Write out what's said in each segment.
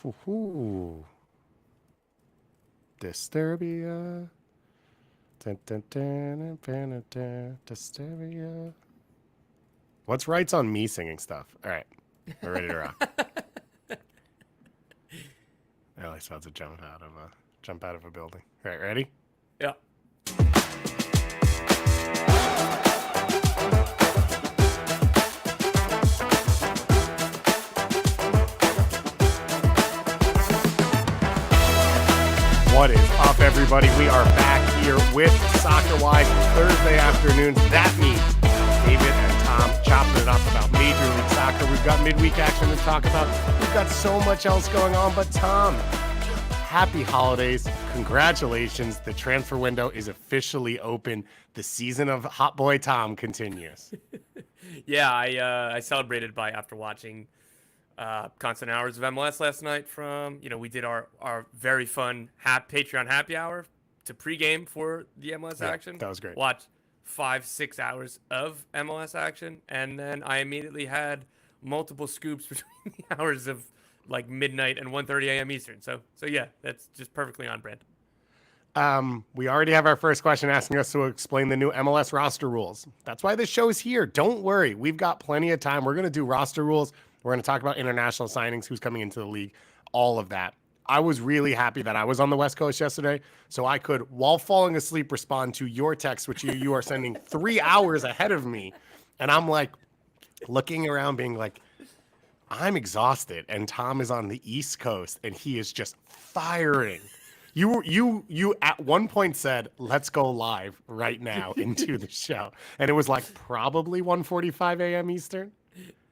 Ooh. Disturbia. Dun, dun, dun, dun, dun, dun, Disturbia. What's rights on me singing stuff? All right. We're ready to rock. I always about to jump out of a building. All right, ready? Yeah. What is up, everybody? We are back here with Soccerwise Thursday afternoons. That means David and Tom chopping it up about Major League Soccer. We've got midweek action to talk about. We've got so much else going on. But Tom, happy holidays. Congratulations. The transfer window is officially open. The season of Hot Boy Tom continues. Yeah, I celebrated after watching constant hours of MLS last night we did our very fun Patreon happy hour to pregame for the MLS action. That was great. Watched 5-6 hours of MLS action, and then I immediately had multiple scoops between the hours of like midnight and 1:30 a.m. Eastern. So yeah, that's just perfectly on brand. We already have our first question asking us to explain the new MLS roster rules. That's why this show is here. Don't worry. We've got plenty of time. We're going to do roster rules. We're going to talk about international signings, who's coming into the league, all of that. I was really happy that I was on the West Coast yesterday, so I could, while falling asleep, respond to your text, which you are sending 3 hours ahead of me. And I'm like looking around being like, I'm exhausted. And Tom is on the East Coast and he is just firing. You at one point said, let's go live right now into the show. And it was like probably 1:45 a.m. Eastern.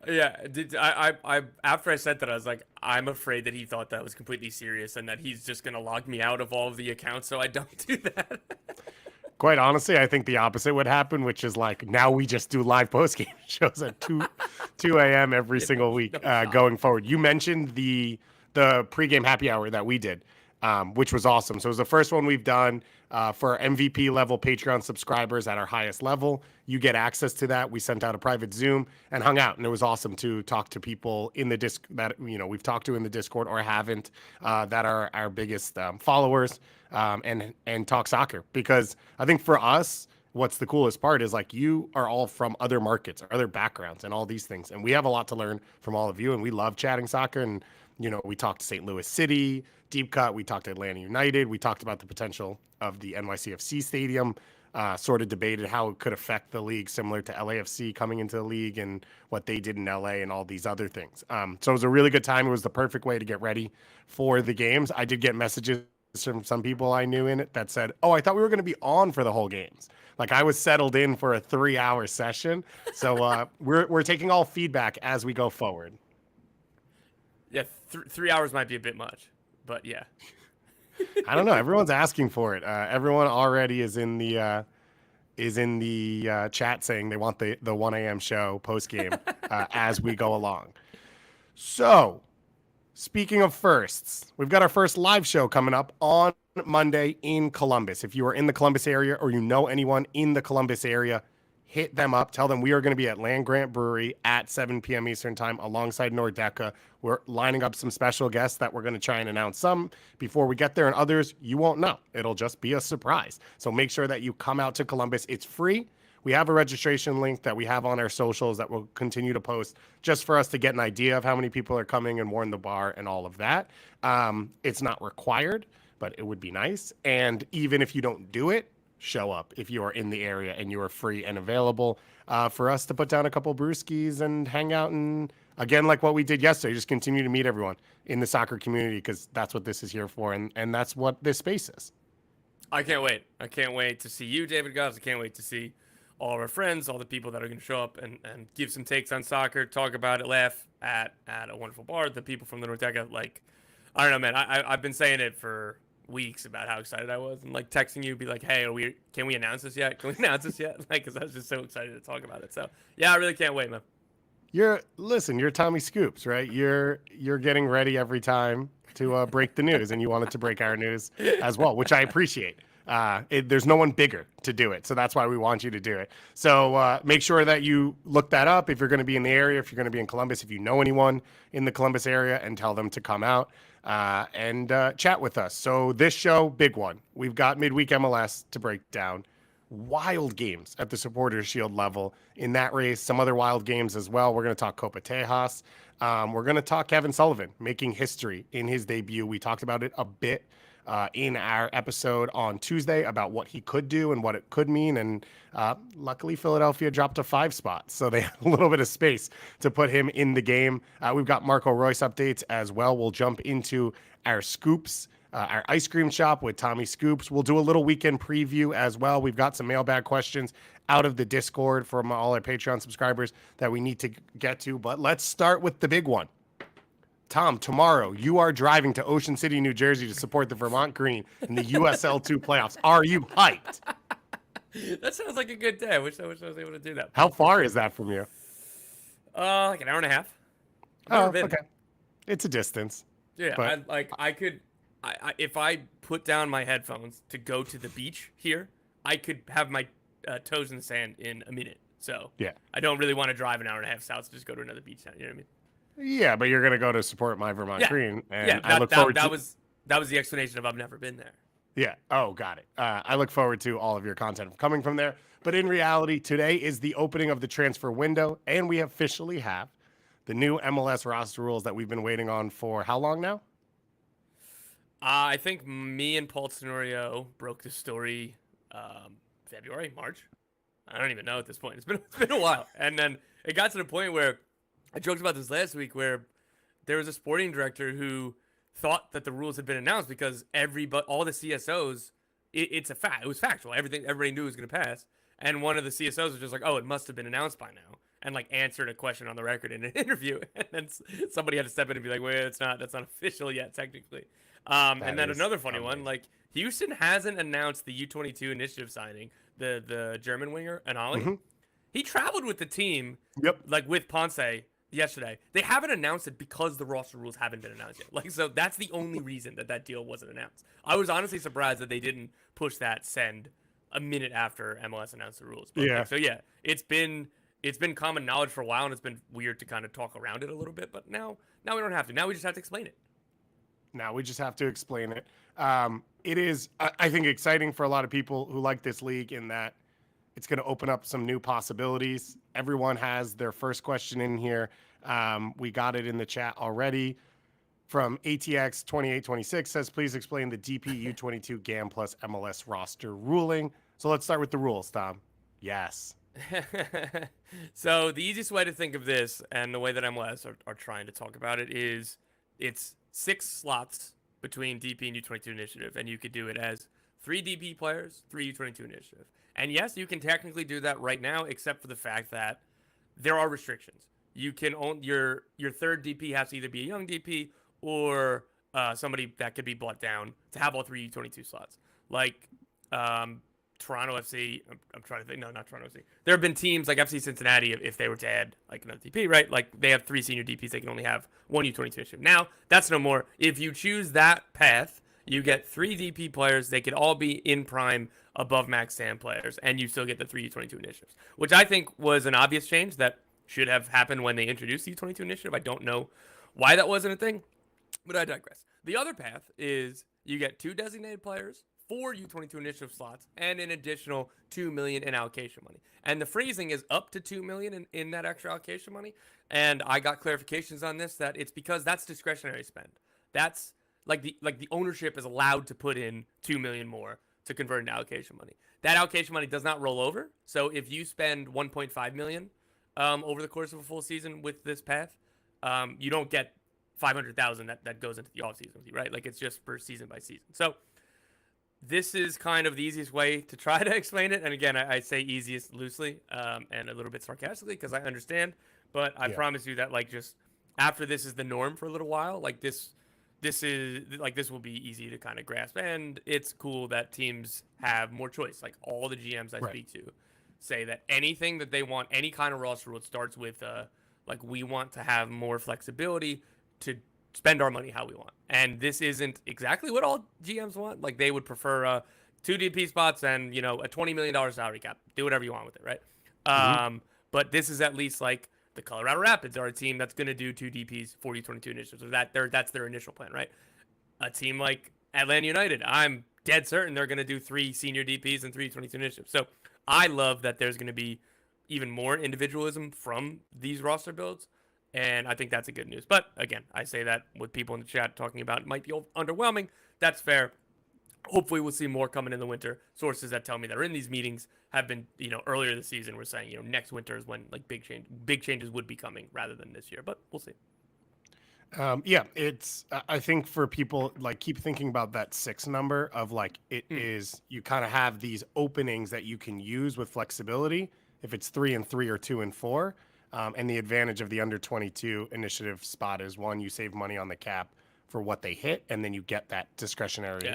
Yeah, I after I said that, I was like, I'm afraid that he thought that was completely serious and that he's just going to log me out of all of the accounts so I don't do that. Quite honestly, I think the opposite would happen, which is like now we just do live postgame shows at 2 a.m. every single week going forward. You mentioned the pregame happy hour that we did, which was awesome. So it was the first one we've done for MVP level Patreon subscribers at our highest level. You get access to that. We sent out a private Zoom and hung out, and it was awesome to talk to people in the disc that we've talked to in the Discord or haven't that are our biggest followers and talk soccer. Because I think for us, what's the coolest part is like you are all from other markets, other backgrounds, and all these things, and we have a lot to learn from all of you, and we love chatting soccer. And we talked to St. Louis City, Deep Cut. We talked to Atlanta United. We talked about the potential of the NYCFC stadium, sort of debated how it could affect the league, similar to LAFC coming into the league and what they did in LA and all these other things. So it was a really good time. It was the perfect way to get ready for the games. I did get messages from some people I knew in it that said, oh, I thought we were going to be on for the whole games. Like I was settled in for a 3-hour session. So we're taking all feedback as we go forward. Yeah, 3 hours might be a bit much, but yeah. I don't know. Everyone's asking for it. Everyone already is in the chat saying they want the 1 a.m. show post game as we go along. So, speaking of firsts, we've got our first live show coming up on Monday in Columbus. If you are in the Columbus area or you know anyone in the Columbus area, hit them up. Tell them we are going to be at Land Grant Brewery at 7 p.m. Eastern time alongside Nordeca. We're lining up some special guests that we're going to try and announce some before we get there, and others you won't know. It'll just be a surprise. So make sure that you come out to Columbus. It's free. We have a registration link that we have on our socials that we'll continue to post just for us to get an idea of how many people are coming and warn the bar and all of that. It's not required, but it would be nice. And even if you don't do it, show up if you are in the area and you are free and available for us to put down a couple brewskis and hang out. And again, like what we did yesterday, just continue to meet everyone in the soccer community because that's what this is here for. And that's what this space is. I can't wait. I can't wait to see you, David Goss. I can't wait to see all of our friends, all the people that are going to show up and give some takes on soccer, talk about it, laugh at a wonderful bar. The people from the Norteca, like, I don't know, man. I've been saying it for weeks about how excited I was and like texting you, be like, hey, can we announce this yet? Can we announce this yet? Like, because I was just so excited to talk about it. So yeah, I really can't wait, man. You're Tommy Scoops, right? You're getting ready every time to break the news, and you wanted to break our news as well, which I appreciate. There's no one bigger to do it. So that's why we want you to do it. So make sure that you look that up if you're going to be in the area, if you're going to be in Columbus, if you know anyone in the Columbus area, and tell them to come out and chat with us. So this show, big one. We've got midweek MLS to break down. Wild games at the Supporters Shield level in that race. Some other wild games as well. We're going to talk Copa Tejas. We're going to talk Cavan Sullivan making history in his debut. We talked about it a bit in our episode on Tuesday about what he could do and what it could mean. And luckily, Philadelphia dropped a 5 spot, so they have a little bit of space to put him in the game. We've got Marco Royce updates as well. We'll jump into our scoops. Our ice cream shop with Tommy Scoops. We'll do a little weekend preview as well. We've got some mailbag questions out of the Discord from all our Patreon subscribers that we need to get to. But let's start with the big one. Tom, tomorrow you are driving to Ocean City, New Jersey to support the Vermont Green in the USL2 playoffs. Are you hyped? That sounds like a good day. I wish I was able to do that. How far is that from you? Like an hour and a half. Okay. It's a distance. Yeah, but... I could if I put down my headphones to go to the beach here, I could have my toes in the sand in a minute. So yeah, I don't really want to drive an hour and a half south to just go to another beach town. You know what I mean? Yeah, but you're gonna go to support my Vermont Green, and I look that, forward. That was the explanation of I've never been there. Yeah. Oh, got it. I look forward to all of your content coming from there. But in reality, today is the opening of the transfer window, and we officially have the new MLS roster rules that we've been waiting on for how long now? I think me and Paul Tenorio broke the story February, March. I don't even know at this point. It's been a while. And then it got to the point where I joked about this last week where there was a sporting director who thought that the rules had been announced because all the CSOs, it's a fact. It was factual. Everybody knew it was going to pass. And one of the CSOs was just like, oh, it must have been announced by now. And like answered a question on the record in an interview. And then somebody had to step in and be like, wait, that's not official yet, technically. And then another funny one, like Houston hasn't announced the U22 initiative signing, the German winger, Anali. Mm-hmm. He traveled with the team, like with Ponce yesterday. They haven't announced it because the roster rules haven't been announced yet. Like, so that's the only reason that deal wasn't announced. I was honestly surprised that they didn't push that send a minute after MLS announced the rules. But, yeah. So yeah, it's been common knowledge for a while, and it's been weird to kind of talk around it a little bit. But now we don't have to. Now we just have to explain it. Now we just have to explain it. It is, I think, exciting for a lot of people who like this league in that it's going to open up some new possibilities. Everyone has their first question in here. We got it in the chat already from ATX 2826 says, please explain the DP U22 GAM plus MLS roster ruling. So let's start with the rules, Tom. Yes. So the easiest way to think of this and the way that MLS are trying to talk about it is it's 6 slots between DP and U22 initiative, and you could do it as 3 DP players, 3 U22 initiative. And yes, you can technically do that right now, except for the fact that there are restrictions. You can own your third DP has to either be a young DP or somebody that could be bought down to have all 3 U22 slots. Like Toronto FC, I'm trying to think. No, not Toronto FC. There have been teams like FC Cincinnati, if they were to add like another DP, right? Like they have 3 senior DPs, they can only have 1 U22 initiative. Now, that's no more. If you choose that path, you get 3 DP players. They could all be in prime above max SAM players, and you still get the 3 U22 initiatives, which I think was an obvious change that should have happened when they introduced the U22 initiative. I don't know why that wasn't a thing, but I digress. The other path is you get 2 designated players, 4 U22 initiative slots, and an additional $2 million in allocation money. And the phrasing is up to $2 million in that extra allocation money. And I got clarifications on this that it's because that's discretionary spend. That's like the ownership is allowed to put in $2 million more to convert into allocation money. That allocation money does not roll over. So if you spend $1.5 million over the course of a full season with this path, you don't get $500,000 that goes into the offseason with you, right? Like it's just per season by season. So this is kind of the easiest way to try to explain it. And again, I say easiest loosely and a little bit sarcastically because I understand. But I promise you that like just after this is the norm for a little while, like this will be easy to kind of grasp. And it's cool that teams have more choice. Like all the GMs I speak to say that anything that they want, any kind of roster rule, starts with like we want to have more flexibility to spend our money how we want. And this isn't exactly what all GMs want. Like they would prefer 2 DP spots and, a $20 million salary cap. Do whatever you want with it, right? But this is at least like the Colorado Rapids are a team that's going to do 2 DPs for U22 initiatives. So that's their initial plan, right? A team like Atlanta United, I'm dead certain they're going to do 3 senior DPs and 3 22 initiatives. So I love that there's going to be even more individualism from these roster builds. And I think that's a good news. But again, I say that with people in the chat talking about it might be underwhelming. That's fair. Hopefully we'll see more coming in the winter. Sources that tell me that are in these meetings have been, earlier this season were saying, next winter is when like big changes would be coming rather than this year. But we'll see. It's I think for people like keep thinking about that 6 number of like is you kind of have these openings that you can use with flexibility if it's 3 and 3 or 2 and 4. And the advantage of the under 22 initiative spot is one, you save money on the cap for what they hit, and then you get that discretionary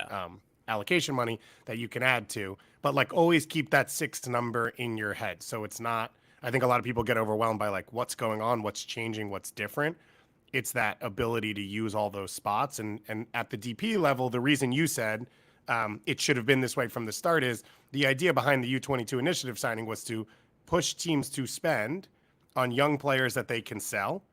allocation money that you can add to. But like always keep that 6 number in your head. So it's not, I think a lot of people get overwhelmed by like what's going on, what's changing, what's different. It's that ability to use all those spots. And at the DP level, the reason you said it should have been this way from the start is the idea behind the U22 initiative signing was to push teams to spend on young players that they can sell.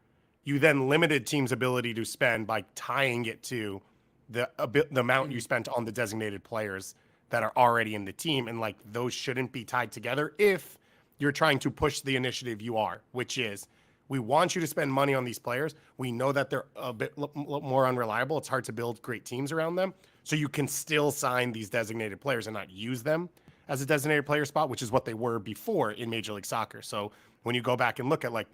You then limited teams' ability to spend by tying it to the amount you spent on the designated players that are already in the team. And like those shouldn't be tied together if you're trying to push the initiative you are, which is we want you to spend money on these players. We know that they're a bit more unreliable. It's hard to build great teams around them. So you can still sign these designated players and not use them as a designated player spot, which is what they were before in Major League Soccer. So when you go back and look at like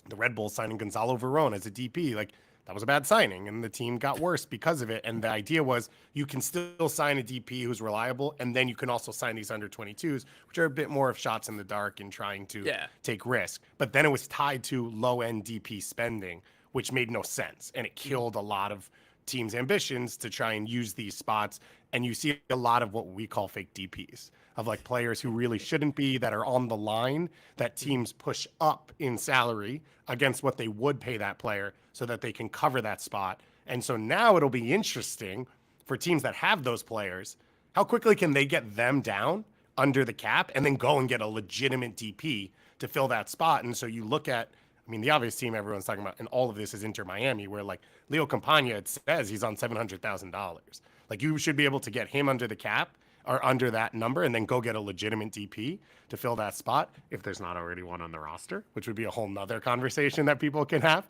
the Red Bulls signing Gonzalo Verón as a DP, like that was a bad signing and the team got worse because of it. And the idea was you can still sign a DP who's reliable, and then you can also sign these under 22s, which are a bit more of shots in the dark and trying to take risk. But then it was tied to low end DP spending, which made no sense. And it killed a lot of teams' ambitions to try and use these spots. And you see a lot of what we call fake DPs of like players who really shouldn't be, that are on the line, that teams push up in salary against what they would pay that player so that they can cover that spot. And so now it'll be interesting for teams that have those players, how quickly can they get them down under the cap and then go and get a legitimate DP to fill that spot. And so you look at, I mean, the obvious team everyone's talking about, and all of this is Inter Miami, where like Leo Campagna, it says he's on $700,000. Like you should be able to get him under the cap or under that number and then go get a legitimate DP to fill that spot if there's not already one on the roster, which would be a whole nother conversation that people can have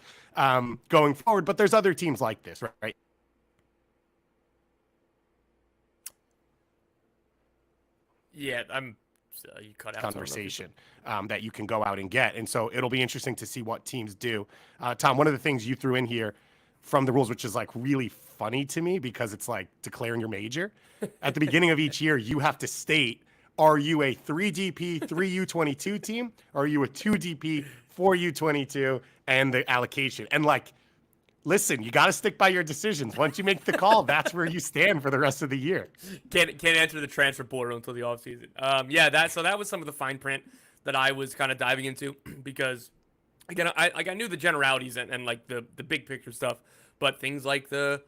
going forward. But there's other teams like this, right? Yeah, you cut out conversation that you can go out and get. And so it'll be interesting to see what teams do. Tom, one of the things you threw in here from the rules, which is like really funny to me because it's like declaring your major. At the beginning of each year, you have to state, are you a 3DP, 3U22 team? Or are you a 2DP, 4U22 and the allocation? And like, listen, you got to stick by your decisions. Once you make the call, that's where you stand for the rest of the year. Can't enter the transfer portal until the offseason. That was some of the fine print that I was kind of diving into because, again, I knew the generalities and like the big picture stuff, but things like the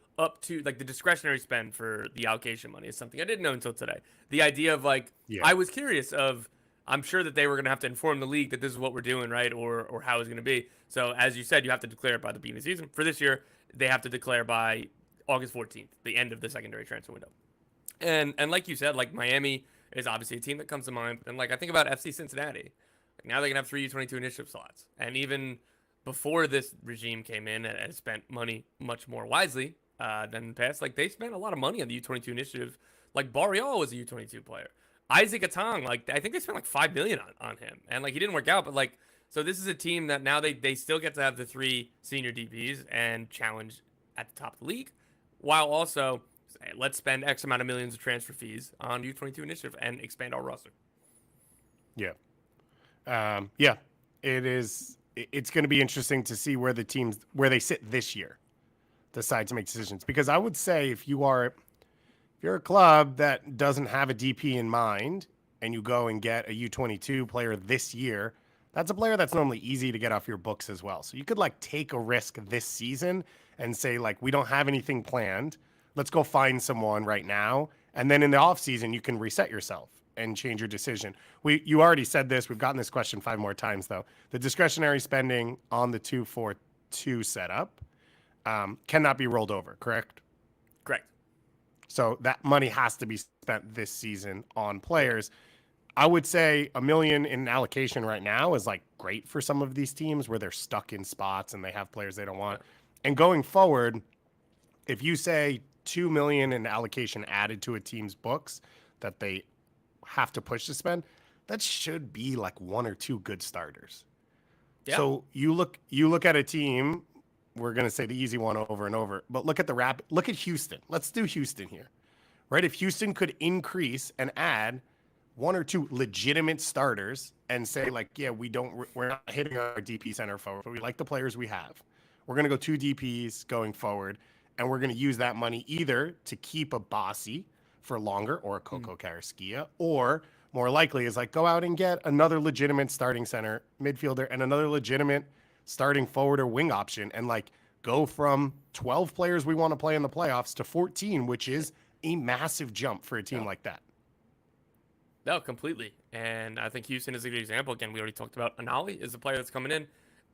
discretionary spend for the allocation money is something I didn't know until today. The idea of I was curious of, I'm sure that they were going to have to inform the league that this is what we're doing, right? Or how it's going to be. So as you said, you have to declare it by the beginning of the season. For this year, they have to declare by August 14th, the end of the secondary transfer window. And like you said, like Miami is obviously a team that comes to mind. And like I think about FC Cincinnati. Now they can have 3 U22 initiative slots. And even before this regime came in and spent money much more wisely than in the past, like they spent a lot of money on the U22 initiative. Like Barrial was a U22 player. Isaac Atang, like I think they spent like $5 million on him. And like he didn't work out, but like, so this is a team that now they still get to have the 3 senior DPs and challenge at the top of the league, while also say, let's spend X amount of millions of transfer fees on U22 initiative and expand our roster. Yeah. It is. It's going to be interesting to see where the teams, where they sit this year, decide to make decisions. Because I would say if you're a club that doesn't have a DP in mind and you go and get a U22 player this year, that's a player that's normally easy to get off your books as well. So you could like take a risk this season and say like, we don't have anything planned. Let's go find someone right now And then in the off season, you can reset yourself and change your decision. You already said this. We've gotten this question 5 more times though. The discretionary spending on the 2-4-2 setup cannot be rolled over, correct? Correct. So that money has to be spent this season on players. I would say $1 million in allocation right now is like great for some of these teams where they're stuck in spots and they have players they don't want. And going forward, if you say $2 million in allocation added to a team's books that they have to push to spend, that should be like 1 or 2 good starters. Yeah. So you look at a team. We're going to say the easy one over and over, but look at Houston. Let's do Houston here, right? If Houston could increase and add 1 or 2 legitimate starters and say like, yeah, we're not hitting our DP center forward, but we like the players we have. We're going to go 2 DPs going forward, and we're going to use that money either to keep a Bossy for longer or a Coco Carrasquilla, or more likely is like go out and get another legitimate starting center midfielder and another legitimate starting forward or wing option, and like go from 12 players we want to play in the playoffs to 14, which is a massive jump for a team like that. No, completely. And I think Houston is a good example. Again, we already talked about Anali is the player that's coming in,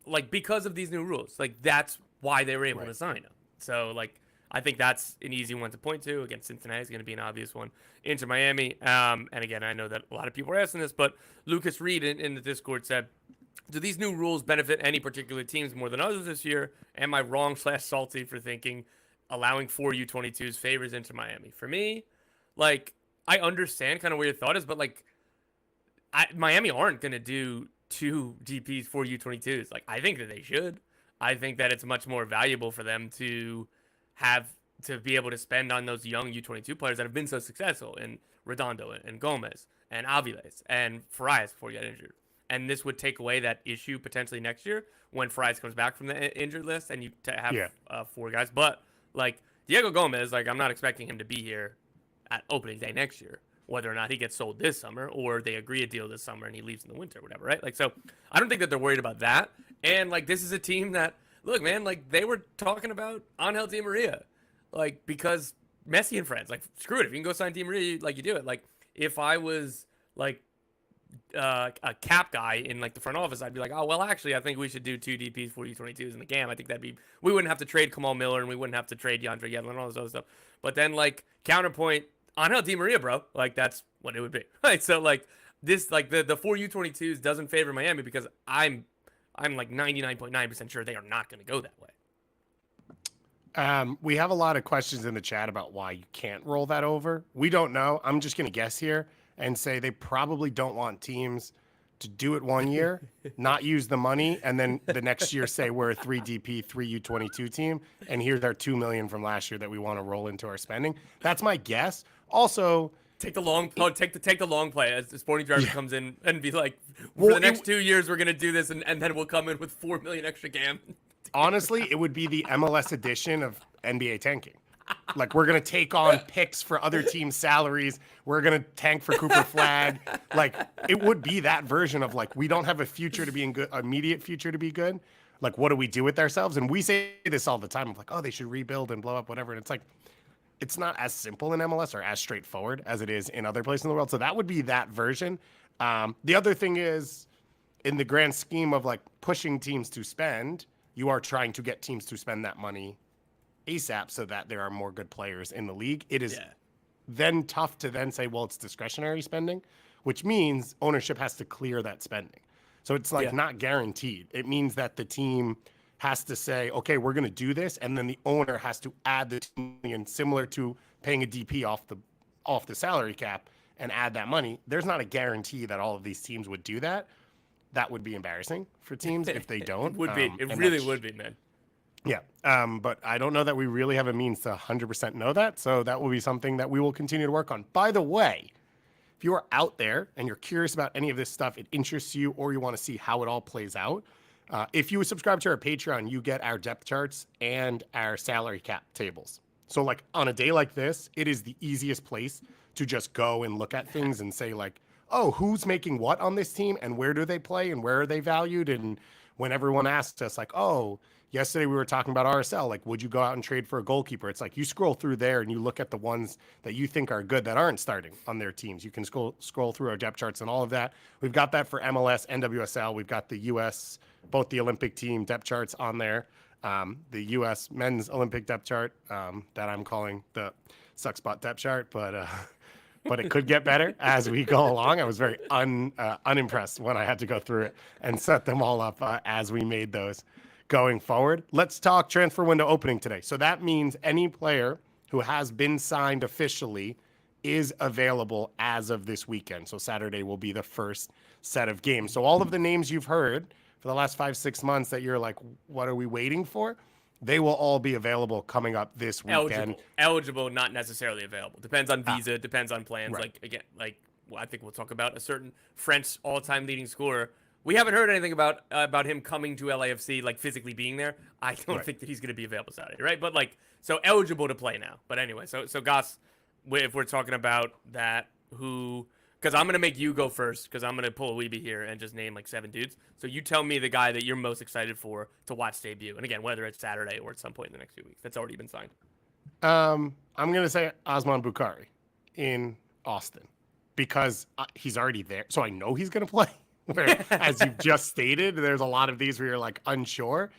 like because of these new rules. Like that's why they were able to sign him. So like I think that's an easy one to point to. Again, Cincinnati is going to be an obvious one. Inter Miami. And again, I know that a lot of people are asking this, but Lucas Reed in the Discord said, do these new rules benefit any particular teams more than others this year? Am I wrong / salty for thinking allowing 4 U22s favors Inter Miami? For me, like, I understand kind of where your thought is, but like, Miami aren't going to do 2 DPs for U22s. Like, I think that they should. I think that it's much more valuable for them to be able to spend on those young U22 players that have been so successful in Redondo and Gomez and Aviles and Farias before he got injured. And this would take away that issue potentially next year when Farias comes back from the injured list and you have 4 guys. But like Diego Gomez, like I'm not expecting him to be here at opening day next year, whether or not he gets sold this summer or they agree a deal this summer and he leaves in the winter or whatever, right? Like, so I don't think that they're worried about that. And like, this is a team that, look, man, like they were talking about Angel Di Maria, like because Messi and friends, like screw it. If you can go sign Di Maria, like you do it. Like if I was like a cap guy in like the front office, I'd be like, oh, well, actually, I think we should do 2 DPs, 4 U22s in the GAM. I think we wouldn't have to trade Kamal Miller and we wouldn't have to trade Yandre Yedlin and all this other stuff. But then like counterpoint, Angel Di Maria, bro, like that's what it would be. Right. So like this, like the 4 U22s doesn't favor Miami because I'm like 99.9% sure they are not going to go that way. We have a lot of questions in the chat about why you can't roll that over. We don't know. I'm just going to guess here and say they probably don't want teams to do it 1 year, not use the money, and then the next year say we're a 3 DP, 3 U22 team, and here's our $2 million from last year that we want to roll into our spending. That's my guess. Also, take the long play as the Sporting Driver comes in and be like, for the next 2 years we're gonna do this, and then we'll come in with 4 million extra GAM. Honestly, it would be the MLS edition of NBA tanking. Like we're gonna take on picks for other teams' salaries. We're gonna tank for Cooper Flag. Like it would be that version of like we don't have a future to being good, immediate future to be good. Like what do we do with ourselves? And we say this all the time of like, oh, they should rebuild and blow up whatever. And it's like it's not as simple in MLS or as straightforward as it is in other places in the world. So that would be that version. The other thing is, in the grand scheme of like pushing teams to spend, you are trying to get teams to spend that money ASAP so that there are more good players in the league. It is then tough to then say, well, it's discretionary spending, which means ownership has to clear that spending. So it's like not guaranteed. It means that the team has to say, okay, we're going to do this. And then the owner has to add the $2 million, similar to paying a DP off the salary cap and add that money. There's not a guarantee that all of these teams would do that. That would be embarrassing for teams if they don't. It would be. It really would be, man. Yeah. But I don't know that we really have a means to 100% know that. So that will be something that we will continue to work on. By the way, if you are out there and you're curious about any of this stuff, it interests you, or you want to see how it all plays out, if you subscribe to our Patreon, you get our depth charts and our salary cap tables. So like on a day like this, it is the easiest place to just go and look at things and say like, oh, who's making what on this team and where do they play and where are they valued? And when everyone asks us like, oh, yesterday we were talking about RSL. Like, would you go out and trade for a goalkeeper? It's like you scroll through there and you look at the ones that you think are good that aren't starting on their teams. You can scroll through our depth charts and all of that. We've got that for MLS and WSL. We've got the US, both the Olympic team depth charts on there. The US men's Olympic depth chart that I'm calling the suck spot depth chart, but it could get better as we go along. I was very unimpressed when I had to go through it and set them all up as we made those going forward. Let's talk transfer window opening today. So that means any player who has been signed officially is available as of this weekend. So Saturday will be the first set of games. So all of the names you've heard for the last 5-6 months that you're like, what are we waiting for? They will all be available coming up this weekend. Eligible, not necessarily available. Depends on visa, depends on plans. Right. I think we'll talk about a certain French all-time leading scorer. We haven't heard anything about him coming to LAFC, like physically being there. I don't think that he's going to be available Saturday, right? But so eligible to play now. But anyway, so Goss, if we're talking about that, because I'm going to make you go first, because I'm going to pull a weebie here and just name like 7 dudes. So you tell me the guy that you're most excited for to watch debut. And again, whether it's Saturday or at some point in the next few weeks, that's already been signed. I'm going to say Osman Bukhari in Austin because he's already there. So I know he's going to play. Where, as you've just stated, there's a lot of these where you're like unsure.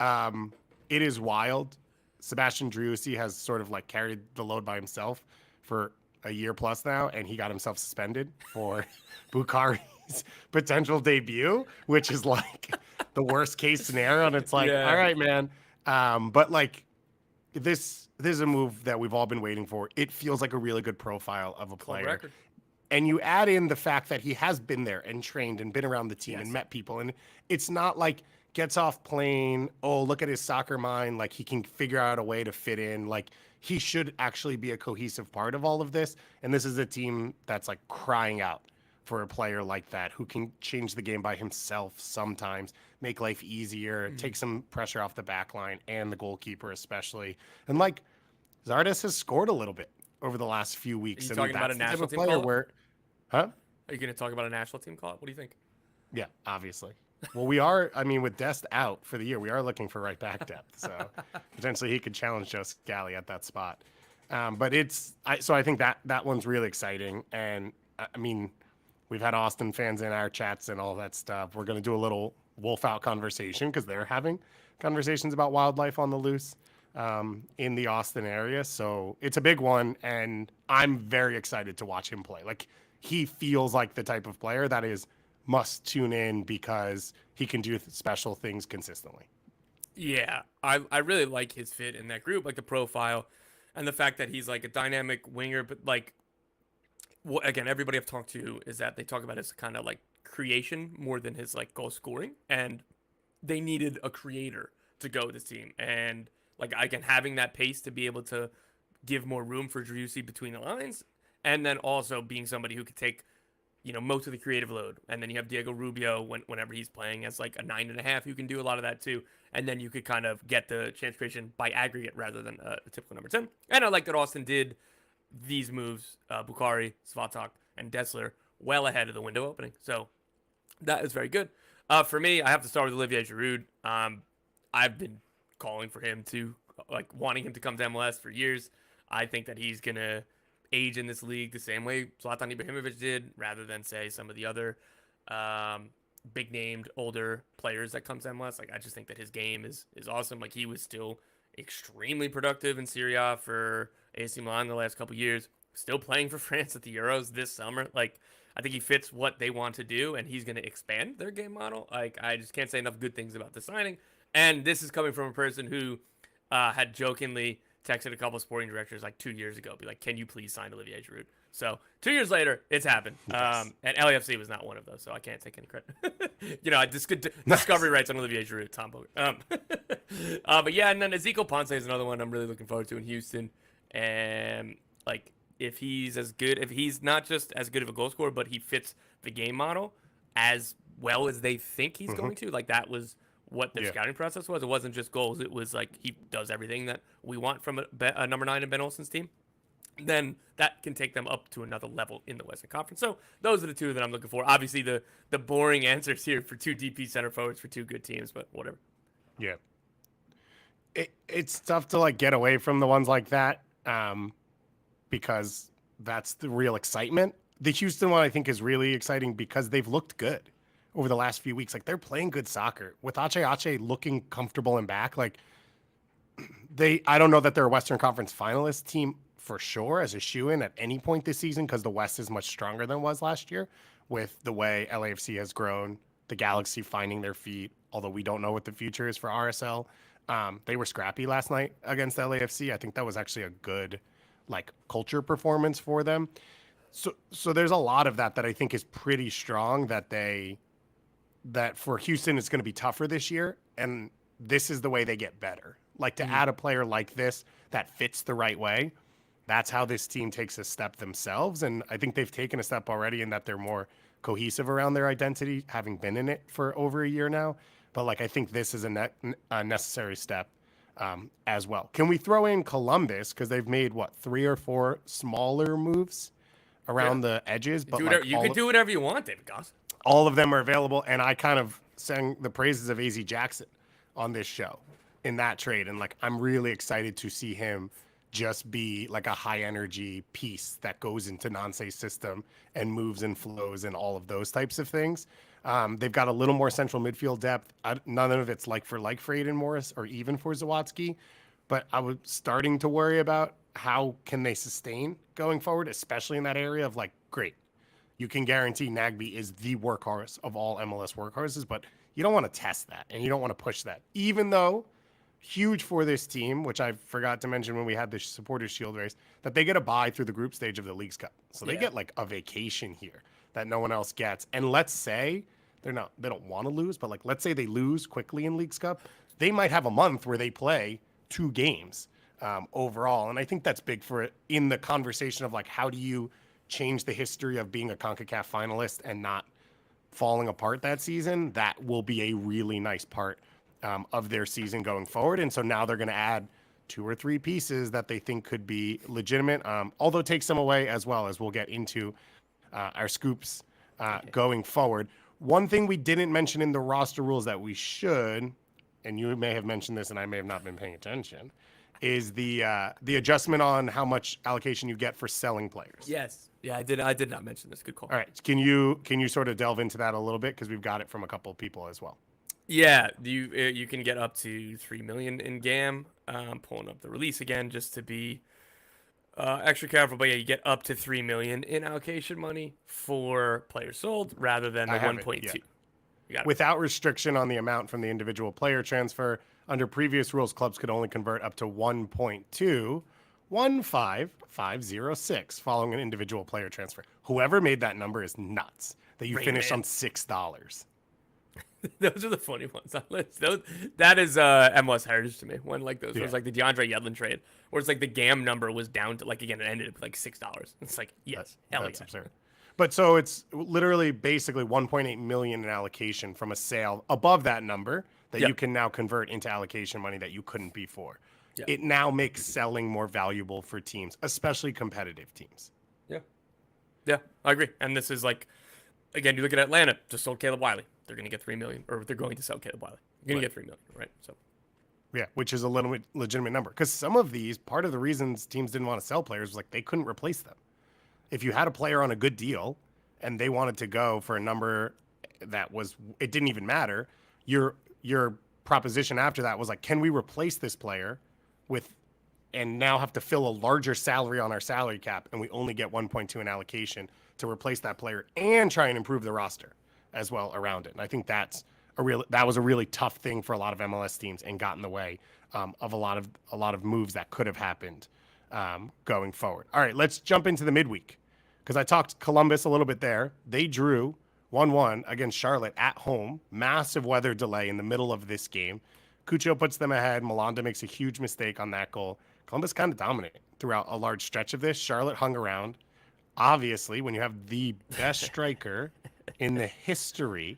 It is wild. Sebastian Driussi has sort of like carried the load by himself for a year plus now, and he got himself suspended for Bukhari's potential debut, which is like the worst case scenario. And it's like, all right, man. But like this is a move that we've all been waiting for. It feels like a really good profile of a player. And you add in the fact that he has been there and trained and been around the team and met people. And it's not like gets off plane, oh, look at his soccer mind. Like he can figure out a way to fit in. Like he should actually be a cohesive part of all of this. And this is a team that's like crying out for a player like that who can change the game by himself sometimes, make life easier, take some pressure off the back line and the goalkeeper especially. And like Zardes has scored a little bit over the last few weeks. Are you talking about a national team call? Huh? Are you going to talk about a national team call? What do you think? Yeah, obviously. Well, we are. I mean, with Dest out for the year, we are looking for right back depth. So potentially he could challenge Joe Scally at that spot. But I think that one's really exciting. And I mean, we've had Austin fans in our chats and all that stuff. We're going to do a little wolf out conversation because they're having conversations about wildlife on the loose in the Austin area. So it's a big one. And I'm very excited to watch him play. Like he feels like the type of player that is must tune in because he can do special things consistently. Yeah, I really like his fit in that group, like the profile and the fact that he's like a dynamic winger. But like, again, everybody I've talked to is that they talk about his kind of like creation more than his like goal scoring. And they needed a creator to go with this team. And like, again, having that pace to be able to give more room for Driussi between the lines. And then also being somebody who could take, most of the creative load. And then you have Diego Rubio whenever he's playing as like a 9.5, who can do a lot of that too. And then you could kind of get the chance creation by aggregate rather than a typical number 10. And I like that Austin did these moves, Bukhari, Svatak, and Dessler, well ahead of the window opening. So that is very good. For me, I have to start with Olivier Giroud. I've been calling for him to, like, wanting him to come to MLS for years. I think that he's going to age in this league the same way Zlatan Ibrahimovic did, rather than say some of the other big named older players that come to MLS. Like, I just think that his game is awesome. Like, he was still extremely productive in Serie A for AC Milan the last couple years, still playing for France at the Euros this summer. Like, I think he fits what they want to do, and he's going to expand their game model. Like, I just can't say enough good things about the signing. And this is coming from a person who had jokingly texted a couple of sporting directors like 2 years ago, be like, can you please sign Olivier Giroud? So 2 years later, it's happened. Yes. And LAFC was not one of those, so I can't take any credit. I just could discovery rights on Olivier Giroud, Tom Boger. But yeah, and then Ezekiel Ponce is another one I'm really looking forward to in Houston. And like, if he's not just as good of a goal scorer, but he fits the game model as well as they think he's going to, like, that was what their scouting process was. It wasn't just goals. It was like, he does everything that we want from a number 9 in Ben Olsen's team. Then that can take them up to another level in the Western Conference. So those are the two that I'm looking for. Obviously, the boring answers here for 2 DP center forwards for 2 good teams, but whatever. Yeah. It's tough to like get away from the ones like that because that's the real excitement. The Houston one I think is really exciting because they've looked good over the last few weeks. Like they're playing good soccer with Ache looking comfortable and back. Like I don't know that they're a Western Conference finalist team for sure as a shoe-in at any point this season because the West is much stronger than it was last year with the way LAFC has grown, the Galaxy finding their feet, although we don't know what the future is for RSL. They were scrappy last night against LAFC. I think that was actually a good like culture performance for them. So there's a lot of that I think is pretty strong that for Houston it's going to be tougher this year, and this is the way they get better. Like to add a player like this that fits the right way, that's how this team takes a step themselves. And I think they've taken a step already in that they're more cohesive around their identity, having been in it for over a year now. But like I think this is a necessary step as well. Can we throw in Columbus because they've made 3 or 4 smaller moves around the edges? But you can do whatever you want, David Goss. All of them are available, and I kind of sang the praises of AZ Jackson on this show in that trade, and like I'm really excited to see him just be like a high energy piece that goes into Nance's system and moves and flows and all of those types of things. They've got a little more central midfield depth. None of it's like for Aiden Morris or even for Zawadzki, but I was starting to worry about how can they sustain going forward, especially in that area of like, great, you can guarantee Nagbe is the workhorse of all MLS workhorses, but you don't want to test that and you don't want to push that, even though huge for this team, which I forgot to mention when we had the Supporters Shield race, that they get a bye through the group stage of the Leagues Cup. So they get like a vacation here that no one else gets. And let's say they don't want to lose, but like, let's say they lose quickly in Leagues Cup. They might have a month where they play 2 games overall. And I think that's big for it in the conversation of like, how do you change the history of being a CONCACAF finalist and not falling apart that season? That will be a really nice part of their season going forward. And so now they're going to add 2 or 3 pieces that they think could be legitimate, although take some away as well, as we'll get into our scoops going forward. One thing we didn't mention in the roster rules that we should, and you may have mentioned this and I may have not been paying attention, is the adjustment on how much allocation you get for selling players. Yes. Yeah, I did not mention this. Good call. All right. Can you sort of delve into that a little bit? Because we've got it from a couple of people as well. Yeah, you can get up to 3 million in GAM. Pulling up the release again just to be extra careful, but yeah, you get up to 3 million in allocation money for players sold rather than the 1.2. Without restriction on the amount from the individual player transfer. Under previous rules, clubs could only convert up to 1.215506 following an individual player transfer. Whoever made that number is nuts. That you finish on $6. Those are the funny ones on lists. That is MLS heritage to me. When like those was like the DeAndre Yedlin trade, where it's like the GAM number was down to like again it ended up like $6. It's like that's absurd. But so it's literally basically 1.8 million in allocation from a sale above that number that you can now convert into allocation money that you couldn't before. Yep. It now makes selling more valuable for teams, especially competitive teams. Yeah, I agree. And this is like, again, you look at Atlanta, just sold Caleb Wiley. They're going to get 3 million, or they're going to sell Caleb Wiley. You're going to get 3 million, right? So, yeah, which is a legitimate number. Because some of these, part of the reasons teams didn't want to sell players was like they couldn't replace them. If you had a player on a good deal and they wanted to go for a number that was, it didn't even matter, your proposition after that was like, can we replace this player with, and now have to fill a larger salary on our salary cap, and we only get 1.2 in allocation to replace that player and try and improve the roster as well around it. And I think that was a really tough thing for a lot of MLS teams and got in the way of a lot of moves that could have happened going forward. All right, let's jump into the midweek because I talked Columbus a little bit there. They drew 1-1 against Charlotte at home. Massive weather delay in the middle of this game. Cucho puts them ahead. Malanda makes a huge mistake on that goal. Columbus kind of dominated throughout a large stretch of this. Charlotte hung around. Obviously, when you have the best striker in the history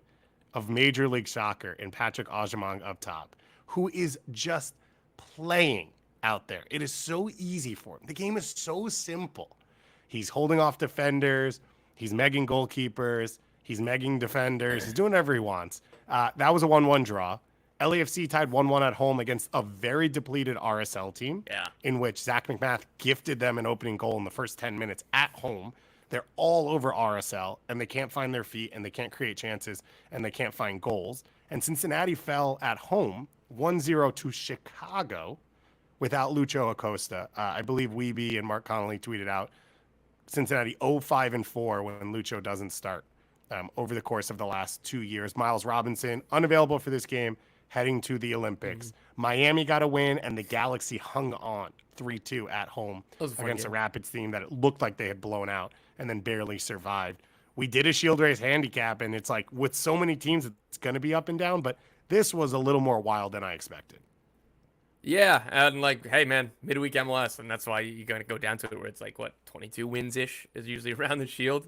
of Major League Soccer in Patrick Agyemang up top, who is just playing out there. It is so easy for him. The game is so simple. He's holding off defenders. He's megging goalkeepers. He's megging defenders. He's doing whatever he wants. That was a 1-1 draw. LAFC tied 1-1 at home against a very depleted RSL team, in which Zach McMath gifted them an opening goal in the first 10 minutes at home. They're all over RSL, and they can't find their feet, and they can't create chances, and they can't find goals. And Cincinnati fell at home 1-0 to Chicago without Lucho Acosta. I believe Weeby and Mark Connolly tweeted out Cincinnati 0-5-4 when Lucho doesn't start over the course of the last 2 years. Miles Robinson, unavailable for this game, heading to the Olympics. Miami got a win, and the Galaxy hung on 3-2 at home against a Rapids team that it looked like they had blown out and then barely survived. We did a Shield Race handicap, and it's like with so many teams, it's going to be up and down, but this was a little more wild than I expected. Yeah, and like, hey man, midweek MLS, and that's why you're going to go down to it where it's like, what, 22 wins-ish is usually around the Shield.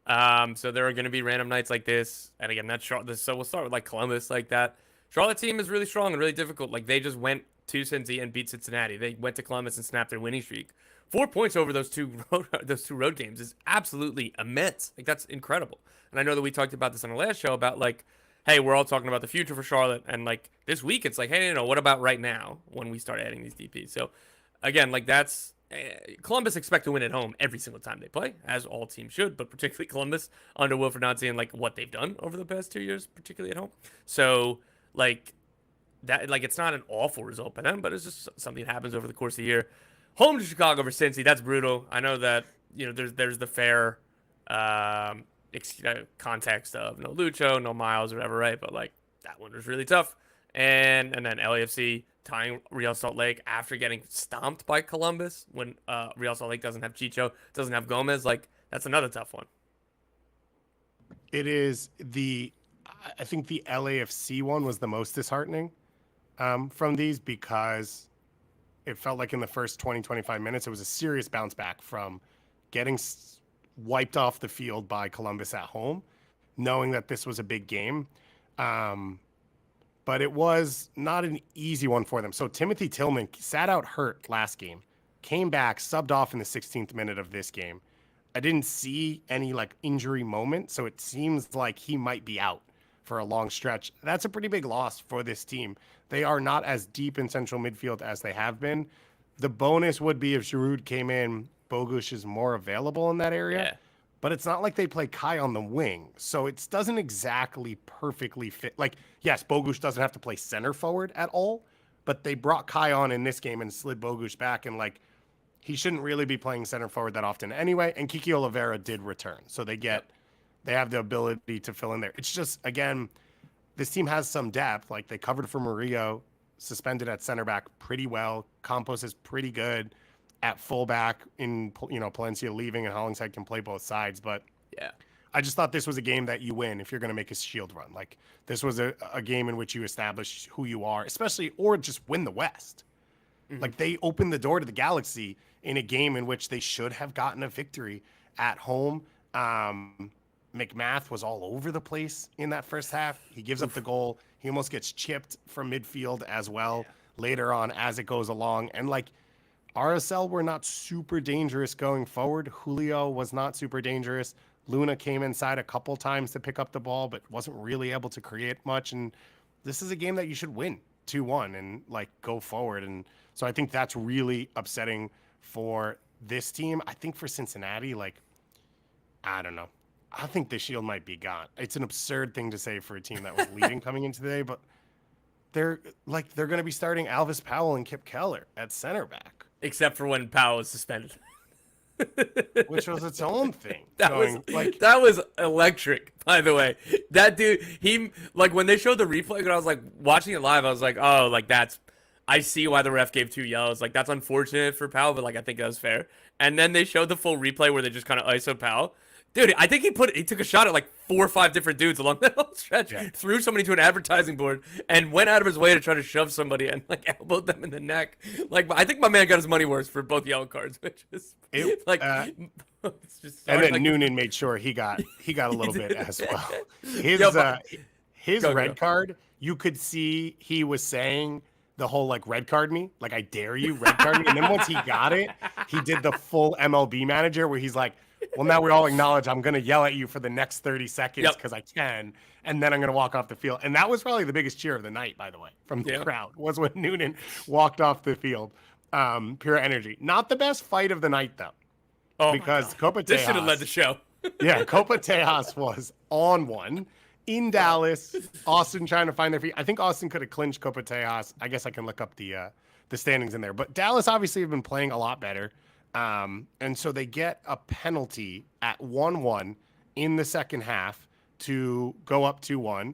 So there are going to be random nights like this, and again, that's Charlotte. So we'll start with like Columbus, like that. Charlotte team is really strong and really difficult. Like they just went to Cincy and beat Cincinnati. They went to Columbus and snapped their winning streak. 4 points over those two road games is absolutely immense. Like that's incredible. And I know that we talked about this on the last show about like, hey, we're all talking about the future for Charlotte, and like this week it's like, hey, what about right now when we start adding these DPs? So again, like that's Columbus expect to win at home every single time they play, as all teams should, but particularly Columbus under Wilfred Nancy and like what they've done over the past 2 years, particularly at home. So like that, like it's not an awful result by them, but it's just something that happens over the course of the year. Home to Chicago versus Cincy, that's brutal. I know that there's the fair context of no Lucho, no Miles, or whatever, right? But like that one was really tough. And then LAFC tying Real Salt Lake after getting stomped by Columbus when Real Salt Lake doesn't have Chicho, doesn't have Gomez. Like that's another tough one. It is I think the LAFC one was the most disheartening from these because it felt like in the first 20, 25 minutes, it was a serious bounce back from getting wiped off the field by Columbus at home, knowing that this was a big game. But it was not an easy one for them. So Timothy Tillman sat out hurt last game, came back, subbed off in the 16th minute of this game. I didn't see any like injury moment, so it seems like he might be out for a long stretch. That's a pretty big loss for this team. They are not as deep in central midfield as they have been. The bonus would be if Giroud came in, Bogusz is more available in that area. Yeah. But it's not like they play Kai on the wing, so it doesn't exactly perfectly fit. Like, yes, Bogusz doesn't have to play center forward at all, but they brought Kai on in this game and slid Bogusz back, and like he shouldn't really be playing center forward that often anyway. And Kiki Oliveira did return, so they have the ability to fill in there. It's just, again, this team has some depth. Like they covered for Murillo, suspended at center back pretty well. Campos is pretty good at fullback in, Palencia leaving and Hollingshead can play both sides. But yeah, I just thought this was a game that you win if you're going to make a Shield run. Like this was a game in which you establish who you are, especially, or just win the West. Mm-hmm. Like they opened the door to the Galaxy in a game in which they should have gotten a victory at home. McMath was all over the place in that first half. He gives up the goal. He almost gets chipped from midfield as well later on as it goes along. And like RSL were not super dangerous going forward. Julio was not super dangerous. Luna came inside a couple times to pick up the ball, but wasn't really able to create much. And this is a game that you should win 2-1 and like go forward. And so I think that's really upsetting for this team. I think for Cincinnati, like, I don't know. I think the Shield might be gone. It's an absurd thing to say for a team that was leading coming into today, but they're going to be starting Alvis Powell and Kip Keller at center back. Except for when Powell was suspended. Which was its own thing. That was electric, by the way. That dude, when they showed the replay, and I was like watching it live, I was like, oh, like I see why the ref gave 2 yellows. Like that's unfortunate for Powell, but like I think that was fair. And then they showed the full replay where they just kind of ISO Powell. Dude, I think he took a shot at like 4 or 5 different dudes along that whole stretch, threw somebody to an advertising board, and went out of his way to try to shove somebody and like elbowed them in the neck. Like I think my man got his money worth for both yellow cards, which is it's just. And then Noonan made sure he got a little bit as well. His red card, you could see he was saying the whole like red card me, like I dare you, red card me, and then once he got it, he did the full MLB manager where he's like, well, now we all acknowledge I'm going to yell at you for the next 30 seconds Yep. because I can, and then I'm going to walk off the field. And that was probably the biggest cheer of the night, by the way, from the crowd, was when Noonan walked off the field. Pure energy. Not the best fight of the night, though. Oh, because Copa Tejas, this should have led the show. Yeah, Copa Tejas was on one in Dallas. Austin trying to find their feet. I think Austin could have clinched Copa Tejas. I guess I can look up the standings in there. But Dallas obviously have been playing a lot better. And so they get a penalty at 1-1 in the second half to go up 2-1.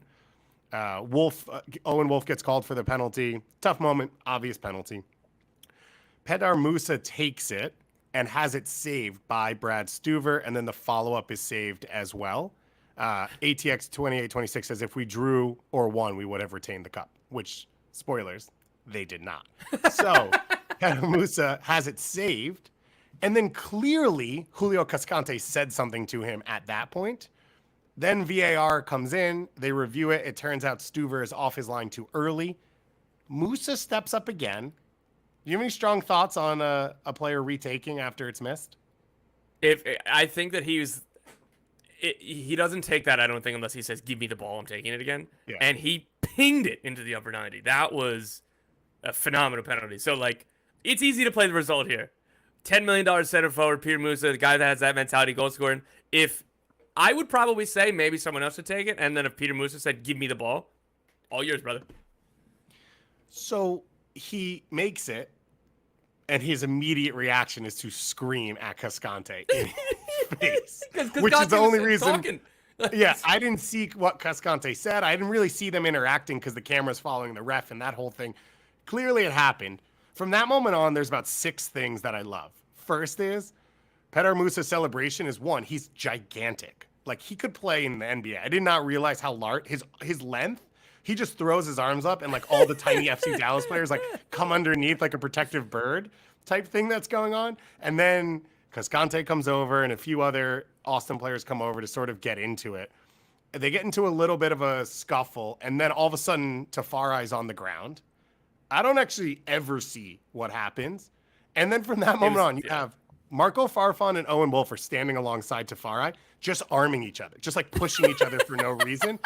Owen Wolf gets called for the penalty. Tough moment, obvious penalty. Pedar Musa takes it and has it saved by Brad Stuver, and then the follow-up is saved as well. ATX 2826 says if we drew or won, we would have retained the cup, which, spoilers, they did not. So Pedar Musa has it saved, and then clearly Julio Cascante said something to him at that point. Then VAR comes in, they review it. It turns out Stuver is off his line too early. Musa steps up again. Do you have any strong thoughts on a player retaking after it's missed? I think that he doesn't take that, I don't think, unless he says, give me the ball, I'm taking it again. Yeah. And he pinged it into the upper 90. That was a phenomenal penalty. So, like, it's easy to play the result here. $10 million center forward, Peter Musa, the guy that has that mentality, goal scoring. If I would probably say maybe someone else would take it, and then if Peter Musa said, give me the ball, all yours, brother. So he makes it, and his immediate reaction is to scream at Cascante in his face, which is the only reason. Yeah, I didn't see what Cascante said. I didn't really see them interacting because the camera's following the ref and that whole thing. Clearly it happened. From that moment on, there's about 6 things that I love. First is Pedar Musa's celebration is one. He's gigantic. Like, he could play in the NBA. I did not realize how large his length. He just throws his arms up and like all the tiny FC Dallas players like come underneath like a protective bird type thing that's going on. And then Cascante comes over and a few other Austin players come over to sort of get into it. They get into a little bit of a scuffle, and then all of a sudden Tafari's on the ground. I don't actually ever see what happens. And then from that moment on, you have Marco Farfan and Owen Wolf are standing alongside Tafari, just arming each other, just like pushing each other for no reason.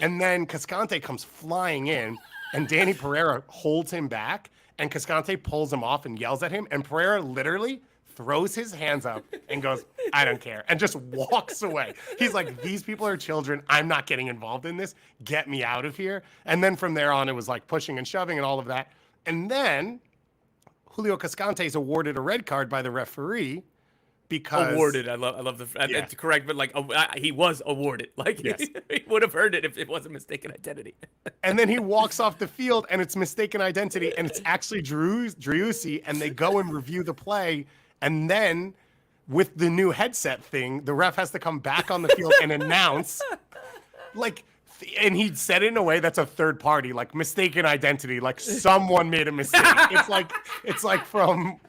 And then Cascante comes flying in, and Danny Pereira holds him back, and Cascante pulls him off and yells at him, and Pereira literally throws his hands up and goes, I don't care, and just walks away. He's like, these people are children. I'm not getting involved in this. Get me out of here. And then from there on, it was like pushing and shoving and all of that. And then Julio Cascante is awarded a red card by the referee. Because awarded, I love the it's correct, but like he was awarded. Like yes. he would have heard it if it wasn't mistaken identity. And then he walks off the field, and it's mistaken identity, and it's actually Driussi, and they go and review the play, and then with the new headset thing, the ref has to come back on the field and announce, like. And he said it in a way that's a third party, like mistaken identity, like someone made a mistake. It's like from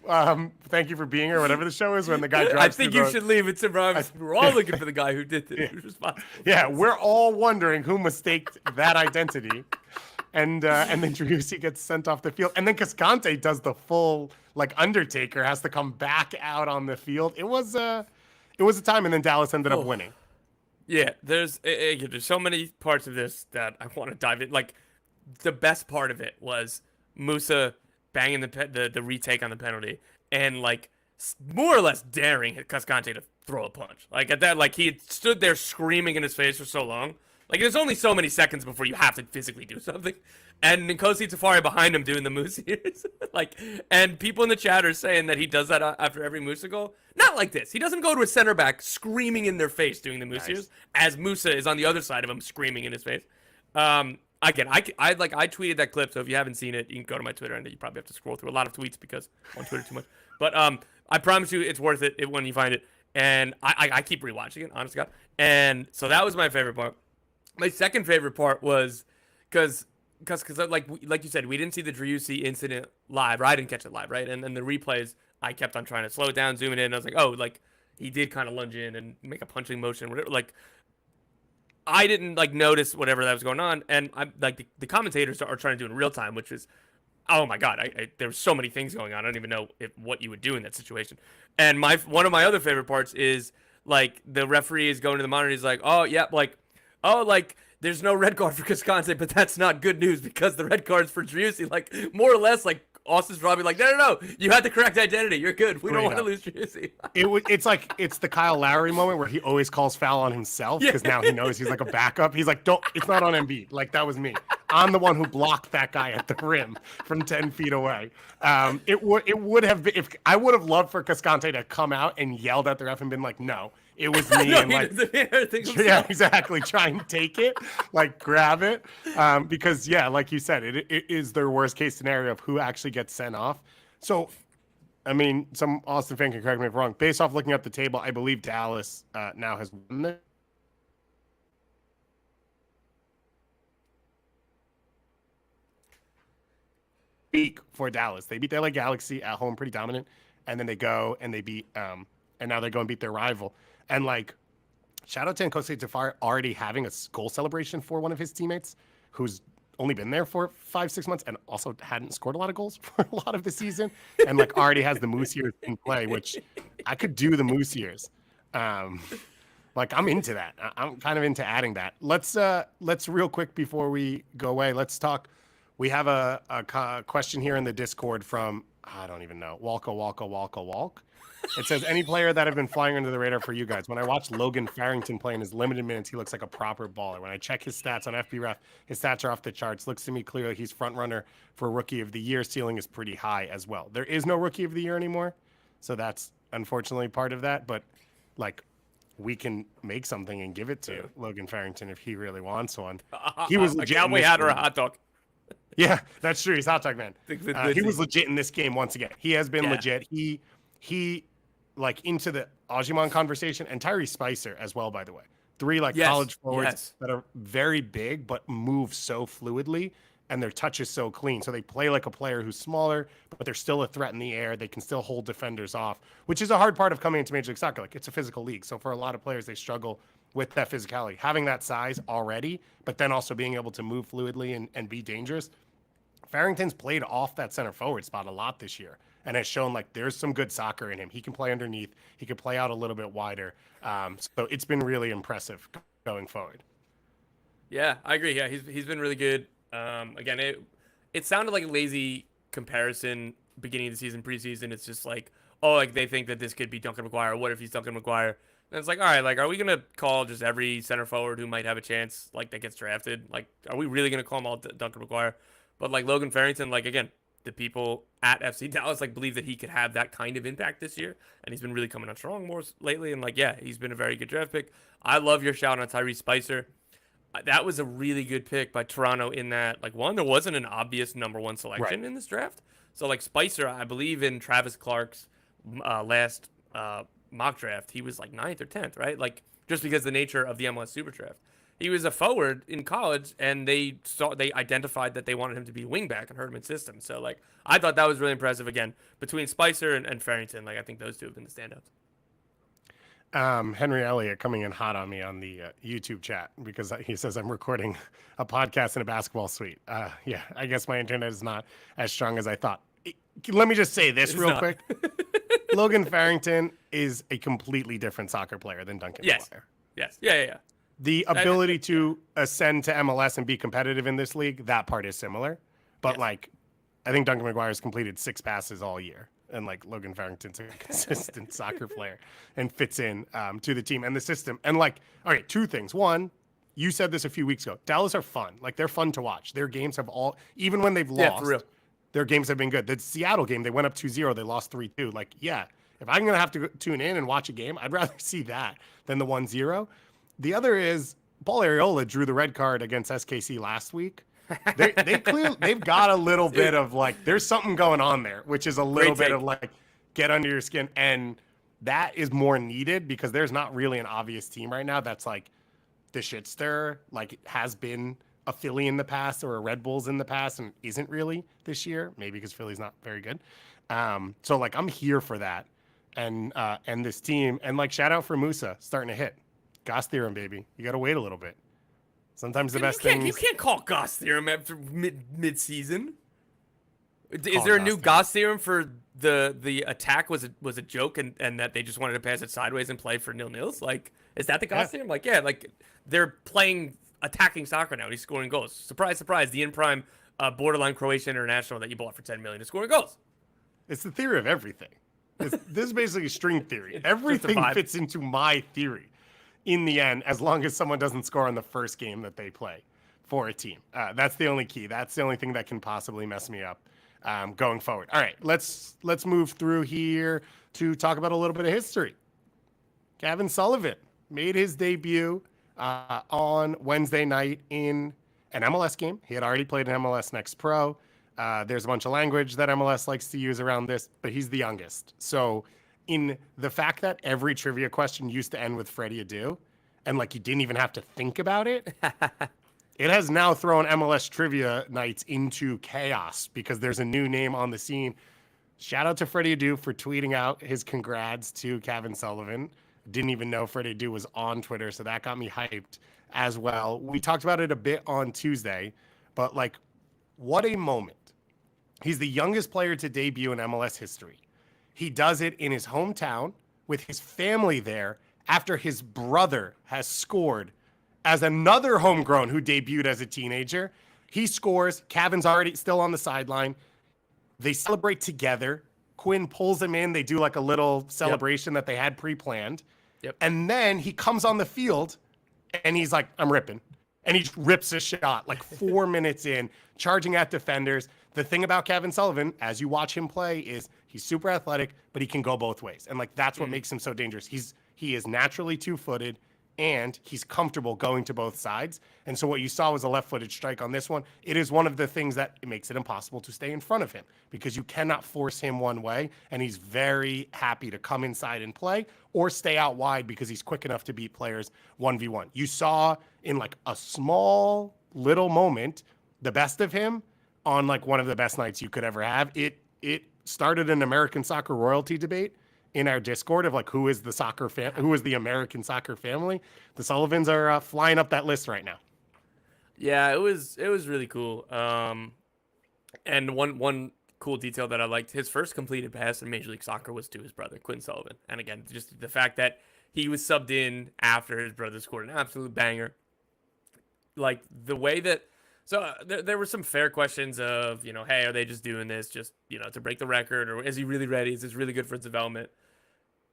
Thank You for Being Here, whatever the show is, when the guy drives. I think you should leave it to Rob. We're all looking for the guy who did this. Who's responsible. Yeah, we're all wondering who mistaked that identity. And then Driussi gets sent off the field. And then Cascante does the full, like, Undertaker, has to come back out on the field. It was a time, and then Dallas ended up winning. Yeah, there's so many parts of this that I want to dive in. Like, the best part of it was Musa banging the retake on the penalty and, like, more or less daring Cascante to throw a punch. Like, at that, like, he had stood there screaming in his face for so long. Like, there's only so many seconds before you have to physically do something. And Nkosi Tafari behind him doing the Musa ears. Like, and people in the chat are saying that he does that after every Musa goal. Not like this. He doesn't go to a center back screaming in their face doing the Musa ears, as Musa is on the other side of him screaming in his face. Again, I tweeted that clip, so if you haven't seen it, you can go to my Twitter, and you probably have to scroll through a lot of tweets because I'm on Twitter too much. But I promise you it's worth it when you find it. And I keep rewatching it, honest to God. And so that was my favorite part. My second favorite part was because like you said, we didn't see the Driussi incident live, or I didn't catch it live, right? And then the replays, I kept on trying to slow it down, zoom it in. And I was like, oh, like he did kind of lunge in and make a punching motion, whatever. Like I didn't like notice whatever that was going on, and I'm like the commentators are trying to do it in real time, which is, oh my God, there were so many things going on. I don't even know what you would do in that situation. And one of my other favorite parts is like the referee is going to the monitor. He's like, oh, yeah, like there's no red card for Cascante, but that's not good news because the red card's for Driussi. Like, more or less, like, Austin's probably like, no, you had the correct identity. You're good. We don't want to lose Driussi. It's the Kyle Lowry moment where he always calls foul on himself because now he knows he's like a backup. He's like, it's not on Embiid. Like, that was me. I'm the one who blocked that guy at the rim from 10 feet away. It would have been, if I would have loved for Cascante to come out and yelled at the ref and been like, no, it was me. No, and like, yeah, exactly. Try and take it, like grab it. Because yeah, like you said, it is their worst case scenario of who actually gets sent off. So, I mean, some Austin fan can correct me if I'm wrong. Based off looking at the table, I believe Dallas now has won this. Week for Dallas. They beat the LA Galaxy at home, pretty dominant, and then they go and they beat and now they go and beat their rival. And like, shout out to Nkose Tafari already having a goal celebration for one of his teammates who's only been there for 5-6 months and also hadn't scored a lot of goals for a lot of the season, and like already has the Moose years in play, which I could do the Moose years. Like, I'm into that. I'm kind of into adding that. Let's real quick before we go away, let's talk. We have a question here in the Discord from, I don't even know, Walk. It says, any player that have been flying under the radar for you guys? When I watch Logan Farrington play in his limited minutes, he looks like a proper baller. When I check his stats on FBref, his stats are off the charts. Looks to me clearly he's front runner for Rookie of the Year. Ceiling is pretty high as well. There is no Rookie of the Year anymore, so that's unfortunately part of that. But like, we can make something and give it to Logan Farrington if he really wants one. He was a cowboy hat or a hot dog. Yeah, that's true. He's hot dog man. He was legit in this game once again. He has been legit. He like into the Ajimon conversation, and Tyrese Spicer as well, by the way. 3 like college forwards that are very big but move so fluidly, and their touch is so clean. So they play like a player who's smaller, but they're still a threat in the air. They can still hold defenders off, which is a hard part of coming into Major League Soccer. Like, it's a physical league. So for a lot of players, they struggle with that physicality. Having that size already, but then also being able to move fluidly and be dangerous. Farrington's played off that center forward spot a lot this year and has shown like there's some good soccer in him. He can play underneath. He can play out a little bit wider. So it's been really impressive going forward. Yeah, I agree. Yeah, he's been really good. Again, it sounded like a lazy comparison beginning of the season, preseason. It's just like, oh, like they think that this could be Duncan McGuire. What if he's Duncan McGuire? And it's like, all right, like, are we going to call just every center forward who might have a chance, like, that gets drafted? Like, are we really going to call them all Duncan McGuire? But, like, Logan Farrington, like, again, the people at FC Dallas, like, believe that he could have that kind of impact this year. And he's been really coming on strong more lately. And, like, yeah, he's been a very good draft pick. I love your shout on Tyrese Spicer. That was a really good pick by Toronto in that, like, one, there wasn't an obvious number 1 selection in this draft. So, like, Spicer, I believe in Travis Clark's last mock draft, he was like 9th or 10th, right? Like, just because the nature of the MLS Super Draft. He was a forward in college, and they identified that they wanted him to be a wingback and heard him in system. So, like, I thought that was really impressive. Again, between Spicer and Farrington, like, I think those two have been the standouts. Henry Elliott coming in hot on me on the YouTube chat because he says I'm recording a podcast in a basketball suite. Yeah, I guess my internet is not as strong as I thought. Let me just say this real quick. Logan Farrington is a completely different soccer player than Duncan McGuire. Yes. Yeah. The ability to ascend to MLS and be competitive in this league, that part is similar. But, like, I think Duncan McGuire has completed 6 passes all year. And, like, Logan Farrington's a consistent soccer player and fits in to the team and the system. And, like, all right, 2 things. 1, you said this a few weeks ago. Dallas are fun. Like, they're fun to watch. Their games have all, even when they've lost, for real. Their games have been good. The Seattle game, they went up 2-0. They lost 3-2. Like, yeah, if I'm going to have to tune in and watch a game, I'd rather see that than the 1-0. The other is Paul Arriola drew the red card against SKC last week. They've got a little bit of like, there's something going on there, which is a little bit of like, get under your skin. And that is more needed because there's not really an obvious team right now that's like the shit stirrer, like has been a Philly in the past or a Red Bulls in the past and isn't really this year, maybe because Philly's not very good. So like, I'm here for that. And this team, and like, shout out for Musa starting to hit. Goss theorem, baby. You got to wait a little bit. Sometimes the best thing. You can't call Goss theorem after mid-season. Is there a new Goss theorem for the attack was a joke and that they just wanted to pass it sideways and play for 0-0s? Like, is that the costume? Like, yeah, like they're playing attacking soccer now. And he's scoring goals. Surprise, surprise! The in prime borderline Croatian international that you bought for $10 million is scoring goals. It's the theory of everything. This is basically string theory. Everything fits into my theory in the end, as long as someone doesn't score on the first game that they play for a team. That's the only key. That's the only thing that can possibly mess me up going forward. All right, let's move through here to talk about a little bit of history. Cavan Sullivan made his debut on Wednesday night in an MLS game. He had already played in MLS Next Pro. There's a bunch of language that MLS likes to use around this, but he's the youngest. So in the fact that every trivia question used to end with Freddie Adu, and like you didn't even have to think about it, it has now thrown MLS trivia nights into chaos because there's a new name on the scene. Shout out to Freddie Adu for tweeting out his congrats to Cavan Sullivan. Didn't even know Freddie Adu was on Twitter, so that got me hyped as well. We talked about it a bit on Tuesday, but like, what a moment. He's the youngest player to debut in MLS history. He does it in his hometown with his family there after his brother has scored as another homegrown who debuted as a teenager. He scores. Cavan's already still on the sideline. They celebrate together. Quinn pulls him in. They do like a little celebration that they had pre-planned. Yep. And then he comes on the field and he's like, I'm ripping. And he just rips a shot like 4 minutes in, charging at defenders. The thing about Cavan Sullivan, as you watch him play, is he's super athletic, but he can go both ways. And like that's what makes him so dangerous. He is naturally two-footed, and he's comfortable going to both sides. And so what you saw was a left-footed strike on this one. It is one of the things that it makes it impossible to stay in front of him because you cannot force him one way, and he's very happy to come inside and play or stay out wide because he's quick enough to beat players 1v1. You saw in like a small little moment the best of him on like one of the best nights you could ever have. It started an American soccer royalty debate in our Discord of like who is the American soccer family. The Sullivans are flying up that list right now. Yeah, it was really cool. And one cool detail that I liked, his first completed pass in Major League Soccer was to his brother, Quinn Sullivan. And again, just the fact that he was subbed in after his brother scored an absolute banger. Like the way that, so there were some fair questions of, hey, are they just doing this just, to break the record? Or is he really ready? Is this really good for his development?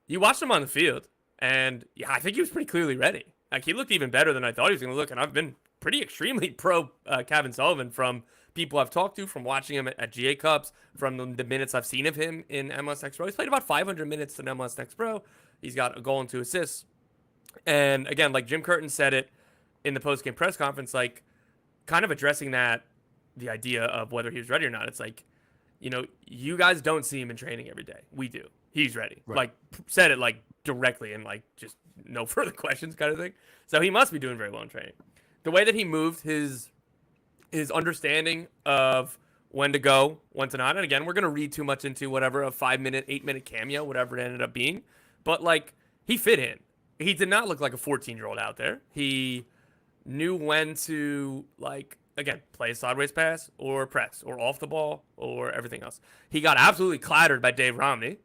You watched him on the field, and yeah, I think he was pretty clearly ready. Like, he looked even better than I thought he was going to look, and I've been pretty extremely pro Cavan Sullivan from people I've talked to, from watching him at GA Cups, from the minutes I've seen of him in MLS Next Pro. He's played about 500 minutes in MLS Next Pro. He's got a goal and 2 assists. And again, like Jim Curtin said it in the post-game press conference, like, kind of addressing that, the idea of whether he was ready or not. It's like, you guys don't see him in training every day. We do. He's ready. Right. Like, said it like directly and like just no further questions kind of thing. So he must be doing very well in training. The way that he moved, his understanding of when to go, when to not. And again, we're going to read too much into whatever a 5-minute, 8-minute cameo, whatever it ended up being. But like, he fit in. He did not look like a 14-year-old out there. He knew when to, like, again, play a sideways pass or press or off the ball or everything else. He got absolutely clattered by Dave Romney.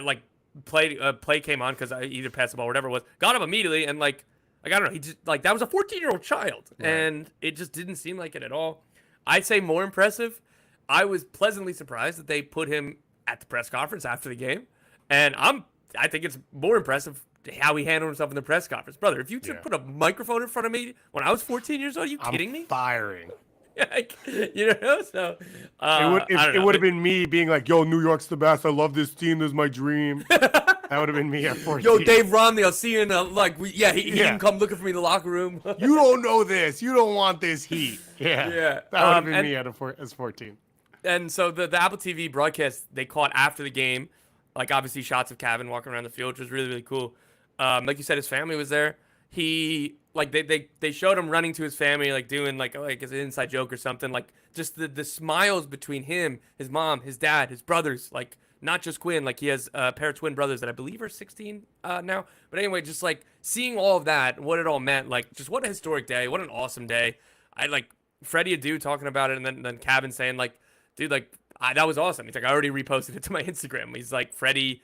Like, play came on because I either passed the ball or whatever it was. Got him immediately, and like I don't know. He just, like, that was a 14-year-old child, right. And it just didn't seem like it at all. I'd say more impressive. I was pleasantly surprised that they put him at the press conference after the game, and I think it's more impressive how he handled himself in the press conference. Brother, if you put a microphone in front of me when I was 14 years old, are you kidding me? Firing. Like, so it would have been me being like, yo, New York's the best. I love this team. This is my dream. That would have been me at 14. Yo, Dave Romney, I'll see you in he can come looking for me in the locker room. You don't know this. You don't want this heat. Yeah. That would have been me as 14. And so the Apple TV broadcast they caught after the game, like obviously shots of Cavan walking around the field, which was really, really cool. Like you said, his family was there. He, like, they showed him running to his family, like doing like as an inside joke or something. Like, just the smiles between him, his mom, his dad, his brothers, like, not just Quinn. Like, he has a pair of twin brothers that I believe are 16 now. But anyway, just like seeing all of that, what it all meant, like, just what a historic day, what an awesome day. I like Freddie Adu talking about it, and then Cavan saying, like, dude, like, That was awesome. He's like, I already reposted it to my Instagram. He's like, Freddie,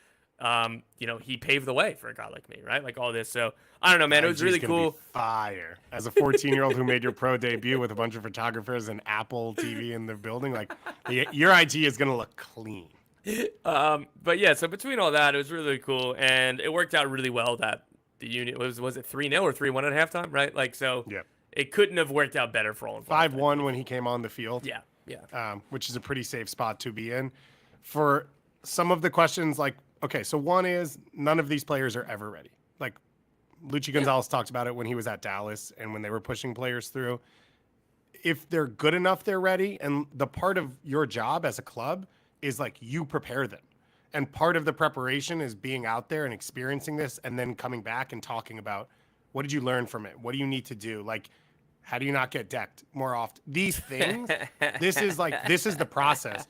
he paved the way for a guy like me, right? Like all this. So I don't know, man. It was really cool. Fire. As a 14-year-old who made your pro debut with a bunch of photographers and Apple TV in the building, like your IG is gonna look clean. But yeah, so between all that, it was really cool, and it worked out really well that the unit was it 3-0 or 3-1 at halftime, right? Like so, yeah, it couldn't have worked out better for all involved. 5-1 when he came on the field. Yeah. Which is a pretty safe spot to be in. For some of the questions, like, okay, so one is none of these players are ever ready. Like Luchi Gonzalez talked about it when he was at Dallas and when they were pushing players through. If they're good enough, they're ready. And the part of your job as a club is like you prepare them. And part of the preparation is being out there and experiencing this and then coming back and talking about what did you learn from it? What do you need to do? Like, how do you not get decked more often? These things, this is the process.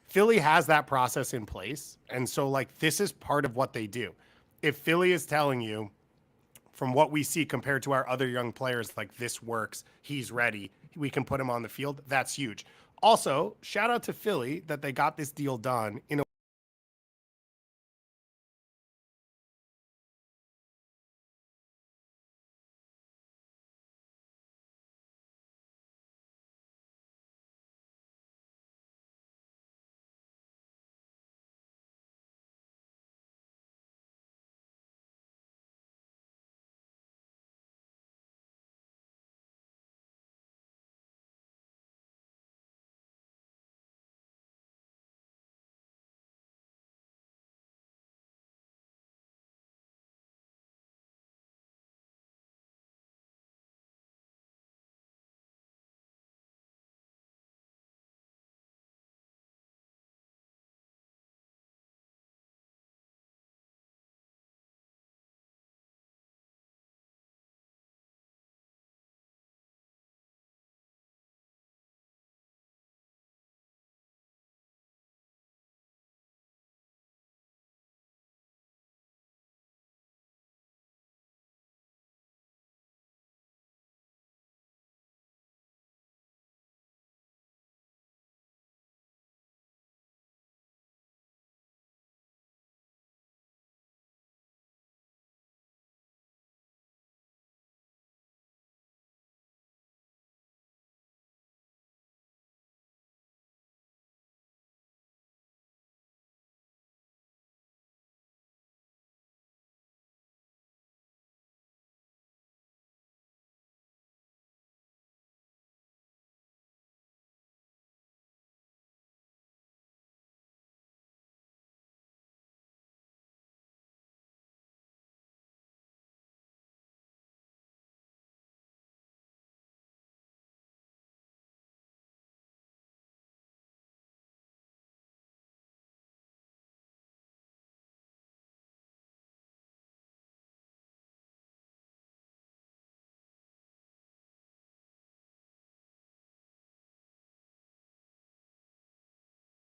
Philly has that process in place. And so like, this is part of what they do. If Philly is telling you from what we see compared to our other young players, like this works, he's ready, we can put him on the field. That's huge. Also, shout out to Philly that they got this deal done in a